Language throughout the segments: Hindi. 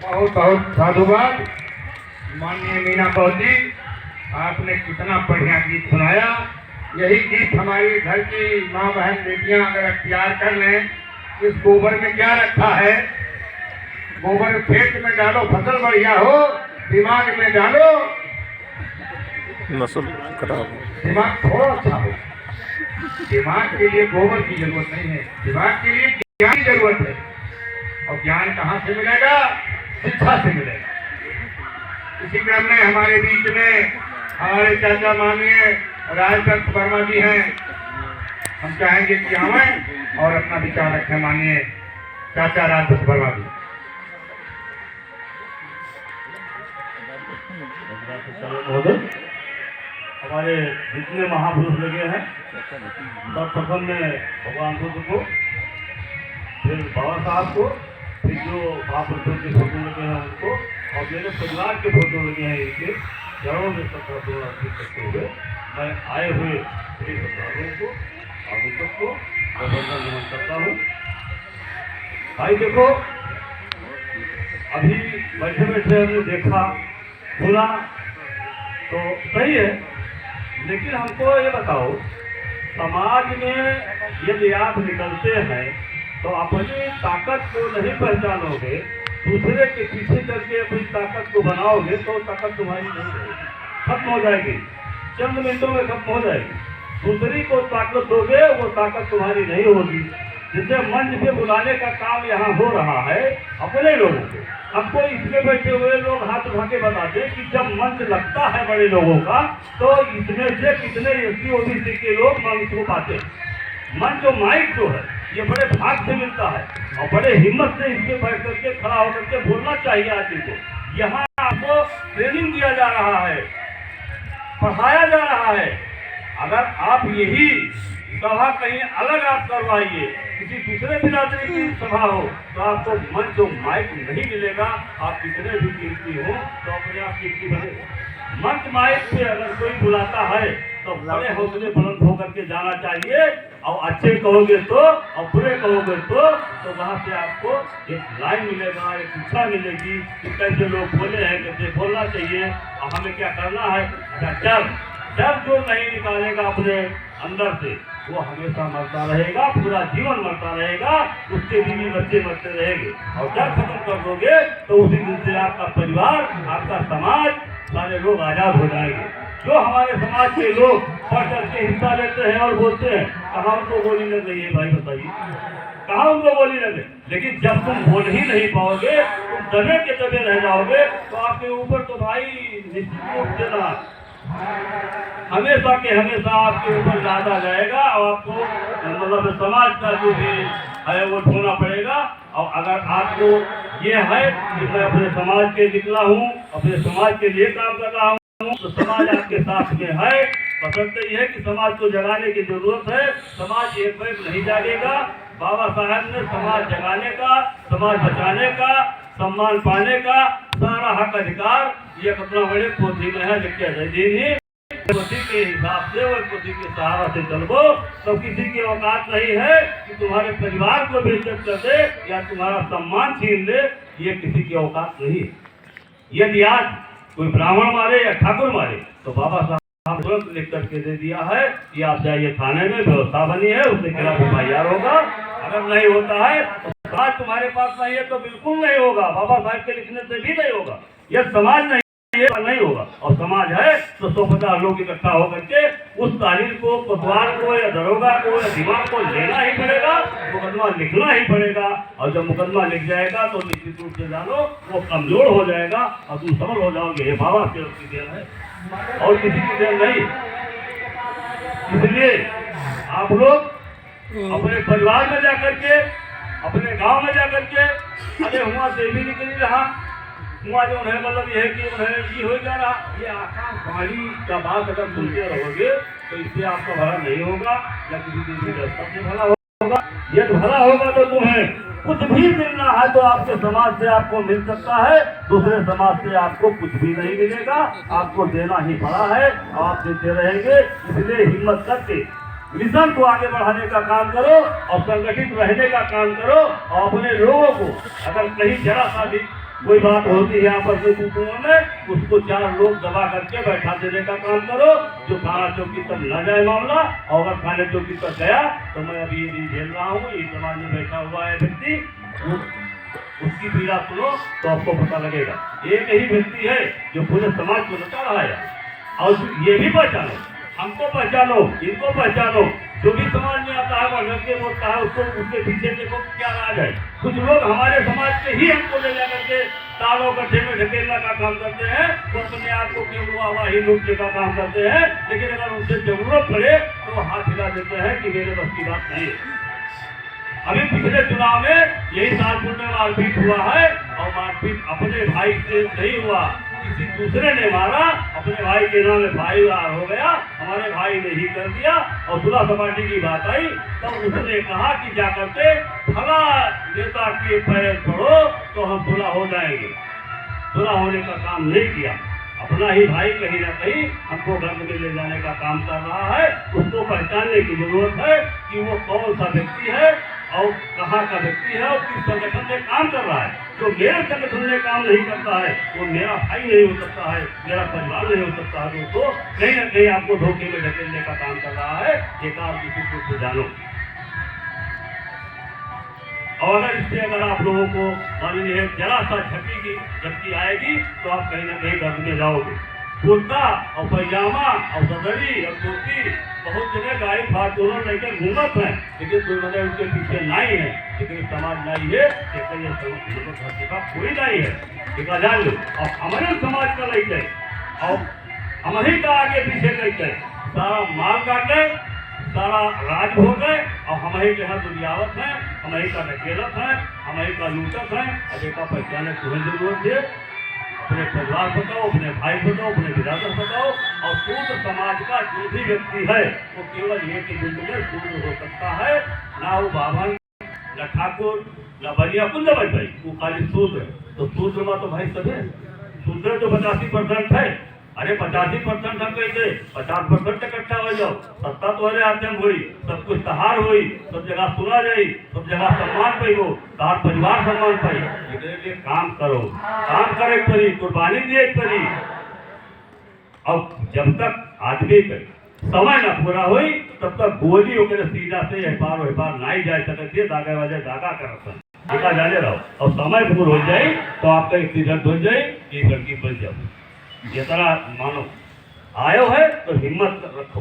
बहुत बहुत साधुवाद माननीय मीना बहू जी, आपने कितना बढ़िया गीत सुनाया। यही गीत हमारी घर की माँ बहन बेटियां अगर अख्तियार कर लें। इस गोबर में क्या रखा है, गोबर खेत में डालो फसल बढ़िया हो, दिमाग में डालो नस्ल खराब, दिमाग थोड़ा अच्छा हो। दिमाग के लिए गोबर की जरूरत नहीं है, दिमाग के लिए ज्ञान की जरूरत है। और ज्ञान कहाँ से मिलेगा? शिक्षा से मिलेगा। इसी क्रम में हमारे बीच में हमारे चाचा माननीय राजदत्त वर्मा जी हैं। हम चाहेंगे कि आवें और अपना विचार रखें। माननीय चाचा राजदत्त वर्मा जी। हमारे जितने महापुरुष लगे हैं, सर्वप्रथम में भगवान बुद्ध को, फिर बाबा साहब को, फिर जो महापुरुषों के फोटो लगे हैं उनको, और मेरे परिवार के फोटो लगे हैं इनके चरणों में श्रद्धा अर्पित करते हुए मैं आए हुए सभी श्रद्धालुओं को, आगंतुक को वंदन नमन करता हूँ। भाई देखो, अभी बैठे बैठे हमने देखा सुना तो सही है, लेकिन हमको ये बताओ, समाज में यदि आप निकलते हैं तो अपनी ताकत को नहीं पहचानोगे, दूसरे के पीछे करके अपनी ताकत को बनाओगे तो ताकत तुम्हारी नहीं रहेगी, खत्म हो जाएगी, चंद मिनटों में खत्म हो जाएगी। दूसरी को ताकत दोगे वो ताकत तुम्हारी नहीं होगी। जिसे मंच पे बुलाने का काम यहाँ हो रहा है अपने लोगों को, हमको इसमें बैठे हुए लोग हाथ उठा के बताते कि जब मंच लगता है बड़े लोगों का तो इसमें से कितने एससी ओबीसी के लोग मंच को पाते हैं। मंच और माइक जो है ये बड़े भाग से मिलता है और बड़े हिम्मत से इस पे बैठ करके खड़ा होकर के बोलना चाहिए आदमी को। यहाँ आपको ट्रेनिंग दिया जा रहा है, पढ़ाया जा रहा है। अगर आप यही सभा कहीं अलग आप करवाइए, किसी दूसरे बिरादरी की सभा हो तो आपको मंच और माइक नहीं मिलेगा। आप कितने भी कीमती हो तो अपने आप कीमती बनेगा। मंच माइक पे अगर कोई बुलाता है तो बड़े हौसले बुलंद होकर के जाना चाहिए। और अच्छे कहोगे तो और बुरे कहोगे तो वहाँ से आपको एक लाइन मिलेगा, एक शिक्षा मिलेगी कि कैसे लोग बोले हैं, कैसे बोलना चाहिए और हमें क्या करना है। अच्छा, डर जो नहीं निकालेगा अपने अंदर से वो हमेशा मरता रहेगा, पूरा जीवन मरता रहेगा, उसके बीवी बच्चे मरते रहेंगे। और डर खत्म कर दोगे तो उसी दिन से आपका परिवार, आपका समाज, सारे लोग आजाद हो जाएंगे। जो हमारे समाज के लोग बढ़ चढ़ के हिस्सा लेते हैं और बोलते हैं, कहाँ उनको गोली लग रही है भाई बताइए, कहाँ उनको गोली लगे। लेकिन जब तुम बोल ही नहीं पाओगे, तुम दबे के दबे रह जाओगे तो आपके ऊपर तो भाई निश्चित रूप से ना हमेशा के हमेशा आपके ऊपर लादा जाएगा और आपको मतलब समाज का जो भी है वो ढूंढना पड़ेगा। और अगर आपको ये है कि मैं अपने समाज के निकला हूँ, अपने समाज के लिए काम कर रहा हूँ, तो समाज आपके साथ में है। पसंद ये है कि समाज को जगाने की जरूरत है। समाज एक बैग नहीं जागेगा। बाबा साहब ने समाज जगाने का, समाज बचाने का, सम्मान पाने का सारा हक अधिकार ये कितना बड़े पोथी में है, लिख के पोथी के हिसाब से और पोथी के सहारा से चलो। तो किसी की औकात नहीं है कि तुम्हारे परिवार को बेइज्जत कर दे या तुम्हारा सम्मान छीन ले, ये किसी की औकात नहीं है। यदि आज कोई ब्राह्मण मारे या ठाकुर मारे तो बाबा साहब तुरंत लिख करके दे दिया है कि आप जाइए थाने में, व्यवस्था बनी है, उसके खिलाफ FIR होगा। अगर नहीं होता है तो समाज तुम्हारे पास नहीं है तो बिल्कुल नहीं होगा, बाबा साहब के लिखने से भी नहीं होगा। यह समाज नहीं होगा और समाज है तो 150 लोग इकट्ठा होकर के उस तारीख को, कोतवाल को या दरोगा को या दिमाग को लेना ही पड़ेगा, मुकदमा लिखना ही पड़ेगा। और जब मुकदमा लिख जाएगा तो निश्चित रूप से जानो वो कमजोर हो जाएगा और तुम सबल हो जाओगे। ये बाबा की देन है और किसी की देन नहीं। इसलिए आप लोग अपने परिवार में जाकर के, अपने गांव में जाकर के, अरे हुआ देवी निकली रहा, हुआ जो है मतलब यह है कि ये हो जा रहा, ये आकाशवाणी का बात अगर सुनते रहोगे तो इससे आपका भला नहीं होगा या किसी देवी देवता से भला होगा। यदि भला होगा तो तुम्हें कुछ भी मिलना है तो आपके समाज से आपको मिल सकता है, दूसरे समाज से आपको कुछ भी नहीं मिलेगा। आपको देना ही पड़ा है और आप देते रहेंगे। इसलिए हिम्मत करके मिशन को आगे बढ़ाने का काम करो और संगठित रहने का काम करो। और अपने लोगों को अगर कहीं जरा सा भी कोई बात होती है आपस में कुटुंबों में, उसको 4 लोग दबा करके बैठा देने का काम करो, जो थाना चौकी तक न जाए मामला। और अगर थाने चौकी तक गया तो मैं अभी ये झेल रहा हूँ, ये समाज में बैठा हुआ है व्यक्ति, उसकी पीड़ा सुनो तो आपको पता लगेगा। एक ही व्यक्ति है जो पूरे समाज को बचा रहा है। और ये भी पहचानो, हमको पहचानो, इनको पहचानो। जो भी समाज में आता है बढ़ के बोलता है उसको, उसके पीछे देखो क्या राज है। कुछ लोग हमारे समाज से ही हमको ले जाकर के तालों गड्ढे में ढकेलने का काम करते हैं, वो अपने आप को केवल वाही लूटने का काम करते हैं। लेकिन अगर उनसे जरूरत पड़े तो वो हाथ हिला देते हैं कि मेरे बस की बात नहीं। अभी पिछले चुनाव में यही सालपुर में मारपीट हुआ है और मारपीट अपने भाई से नहीं हुआ, किसी दूसरे ने मारा, अपने भाई के नाम में FIR हो गया, हमारे भाई ने ही कर दिया। और सुलह सपाटी की बात आई तब उसने कहा कि जाकर के फला नेता के पैर पड़ो तो हम सुलह हो जाएंगे। सुलह होने का काम नहीं किया, अपना ही भाई कहीं ना कहीं हमको गर्भ में ले जाने का काम कर रहा है। उसको पहचानने की जरूरत है कि वो कौन सा व्यक्ति है और कहाँ का व्यक्ति है और किस संगठन में काम कर रहा है। जो मेरे संगठन में काम नहीं करता है वो मेरा भाई नहीं हो सकता है, मेरा परिवार नहीं हो सकता है। दोस्तों कहीं ना कहीं आपको धोखे में ढकेलने का काम कर रहा है, ये काम किसी को जानो। और अगर इससे अगर आप लोगों को मान लीजिए जरा सा झपकी आएगी तो आप कहीं ना कहीं गर्भ में जाओगे। कुर्ता और पैजामा और सदरी और टोपी बहुत जगह गाड़ी फार्चूनर लेकर घूमत है, लेकिन कोई मतलब उनके पीछे नहीं है। लेकिन समाज नहीं है, कोई नहीं है, ठीक है जान लो। और हमारे समाज का लेके और हमारे का आगे पीछे लेके सारा माल काटे, सारा राज हो गए और हमारे के यहाँ दुनियावत है, हमारे का ढकेलत है, हमारे का लूटत है। अब एक पहचाने तुम्हें जरूरत है, अपने परिवार बताओ, अपने भाई बताओ, अपने बिरादर बताओ। और शूद्र समाज का जो भी व्यक्ति है वो केवल एक ही बिंदु में शूद्र हो सकता है, ना वो बाभन, न ठाकुर, न बलिया कुंज भाई, वो खाली शूद्र। तो शूद्र में तो भाई सब है, शूद्र तो 85% है। अरे 85% हम कहते 50% इकट्ठा हो जाओ, सत्ता तो हरे हाथ में हुई, सब कुछ तहार हुई, सब जगह सुना जाई, सब जगह सम्मान पाई हो, तार परिवार सम्मान पाई। एकरे लिए काम करो, काम करे पड़ी, कुर्बानी दिए पड़ी। अब जब तक आदमी के समय न पूरा हुई तब तक गोली होकर सीधा से एपार नहीं जा सकते, दागा वजह दागा कर देखा जाने रहो। और समय पूरा हो जाए तो आपका एक्सीडेंट हो जाए, ये लड़की बन जाओ। ये तरह मानो आयो है तो हिम्मत रखो,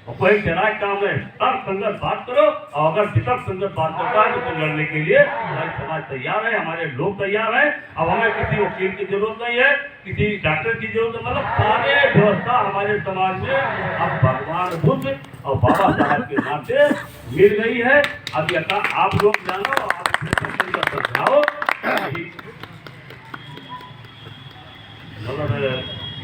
और कोई तेरा काम है तब संगत बात करो, और अगर जितना संगत बात करता है तो लड़ने के लिए हमारे समाज तैयार है, हमारे लोग तैयार है। अब हमें किसी वकील की जरूरत नहीं है, किसी डॉक्टर की जरूरत है, मतलब सारे व्यवस्था हमारे समाज में अब भगवान बुद्ध और बाबा साहब के नाम से मिल गई है। अब यथा आप लोग जानो, आप समझाओ, मतलब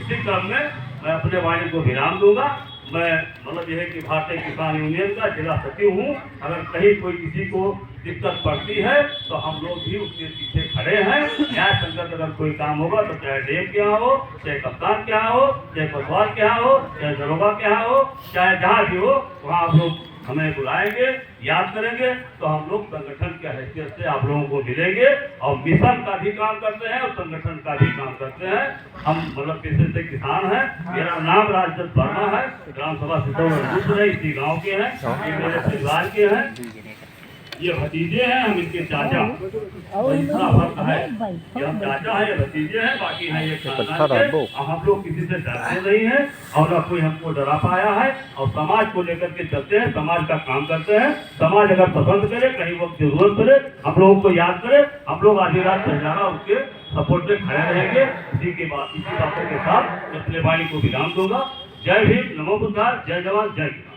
इसी क्रम में मैं अपने वाणी को विराम दूंगा। मैं मतलब यह है कि भारतीय किसान यूनियन का जिला सचिव हूँ। अगर कहीं कोई किसी को दिक्कत पड़ती है तो हम लोग भी उसके पीछे खड़े हैं। न्याय संगत अगर कोई काम होगा तो चाहे डीएम के यहाँ हो, चाहे कप्तान के यहाँ हो, चाहे कोतवाल के यहाँ हो, चाहे दरोगा के यहाँ हो, चाहे जहाँ भी हो, वहाँ आप लोग हमें बुलाएंगे, याद करेंगे तो हम लोग संगठन के हैसियत से आप लोगों को मिलेंगे और मिशन का भी काम करते हैं और संगठन का भी काम करते हैं। हम मतलब पेशे से किसान हैं। मेरा नाम राजदत्त वर्मा है, ग्राम सभा सिद्धौर इसी गाँव के हैं, ये मेरे परिवार के हैं, ये भतीजे हैं, हम इनके चाचा। और इतना फर्क है कि हम चाचा है, ये भतीजे हैं, बाकी है ये खानदान के। और हम लोग किसी से डरते नहीं हैं और न कोई हमको डरा पाया है, और समाज को लेकर के चलते हैं, समाज का काम करते हैं। समाज अगर पसंद करे, कहीं वक्त जरूरत पड़े, हम लोगों को याद करे, हम लोग आधी रात पहचाना उसके सपोर्ट में खड़े रहेंगे। इसी बातों के साथ अपने वाणी को विराम दूंगा। जय भीम, नमो बुद्धाय, जय जवान, जय किसान।